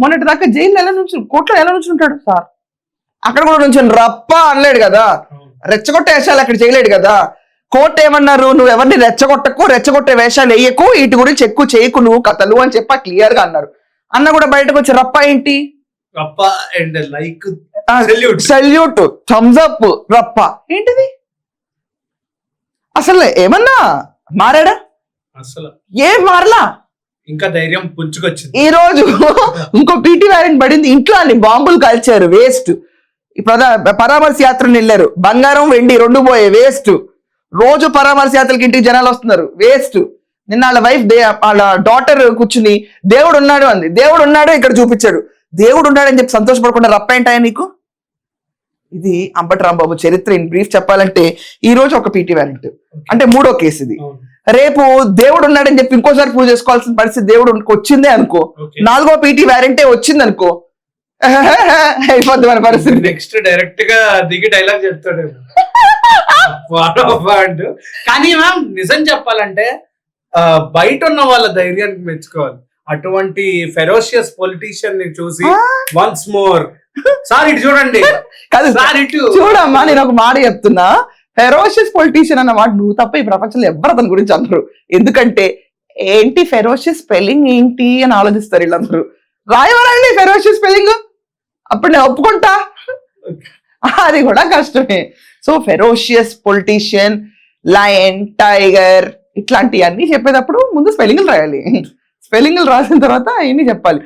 మొన్నటి దాకా జైలు ఎలా నుంచి కోర్టులో ఎలా నుంచి ఉంటాడు సార్? అక్కడ కూడా నుంచి రప్ప అనలేడు కదా, రెచ్చగొట్టే వేషాలు అక్కడ చేయలేడు కదా. కోర్టు ఏమన్నారు, నువ్వు ఎవరిని రెచ్చగొట్టకు, రెచ్చగొట్టే వేషాలు వేయకు, వీటి గురించి ఎక్కువ చేయకు నువ్వు కథలు అని చెప్పి క్లియర్ గా అన్నారు. అన్న కూడా బయటకు వచ్చి రప్ప ఏంటి, రప్ప and like salute, thumbs up, రప్ప ఏంటిది? అసలు ఏమన్నా మారాడా? అసలు ఏం మారలా, ఇంకా ధైర్యం పుంచుకొచ్చింది. ఈ రోజు ఇంకో పీటీ వ్యారెంట్ పడింది, ఇంట్లో అన్ని బాంబులు కాల్చారు, వేస్ట్. పరామర్శ యాత్రను వెళ్ళారు, బంగారం వెండి 2 పోయే, వేస్ట్. రోజు పరామర్శ యాత్రలకి ఇంటికి జనాలు వస్తున్నారు, వేస్ట్. నిన్న వాళ్ళ వైఫ్ వాళ్ళ డాటర్ కూర్చుని దేవుడు ఉన్నాడు అంది, దేవుడు ఉన్నాడు ఇక్కడ చూపించాడు, దేవుడు ఉన్నాడని చెప్పి సంతోషపడకుండా రప్ప ఏంటాయా నీకు? ఇది అంబటి రాంబాబు చరిత్ర ఇన్ బ్రీఫ్ చెప్పాలంటే. ఈ రోజు ఒక పీటీ వ్యారెంట్ అంటే 3వ కేసు ఇది. రేపు దేవుడు ఉన్నాడని చెప్పి ఇంకోసారి పూజ చేసుకోవాల్సిన పరిస్థితి దేవుడు వచ్చిందే అనుకో, 4వ పీటీ వ్యారెంటే వచ్చింది అనుకో, అయిపోద్ది మన పరిస్థితి. నెక్స్ట్ డైరెక్ట్ గా దిగి డైలాగ్ చెప్తాడు. కానీ మ్యామ్ నిజం చెప్పాలంటే బయట ఉన్న వాళ్ళ ధైర్యానికి మెచ్చుకోవాలి. అటువంటి ఫెరోషియస్ పొలిటీషియన్ ని చూసి వన్స్ మోర్ సార్ ఇటు చూడండి, సార్ ఇటు చూడమ్మా, నేను ఒక మాట చెప్తున్నా, ఫెరోషియస్ పొలిటీషియన్ అన్న మాట నువ్వు తప్ప ఈ ప్రపంచంలో ఎవ్వరు అతని గురించి అనరు. ఎందుకంటే ఏంటి ఫెరోషియస్ స్పెల్లింగ్ ఏంటి అని ఆలోచిస్తారు వీళ్ళందరూ. రాయవరండి ఫెరోషియస్ స్పెల్లింగ్, అప్పుడు నేను ఒప్పుకుంటా, అది కూడా కష్టమే. So ferocious politician, lion, tiger ఇట్లాంటివన్నీ చెప్పేటప్పుడు ముందు స్పెల్లింగ్లు రాయాలి, స్పెల్లింగ్లు రాసిన తర్వాత అవన్నీ చెప్పాలి.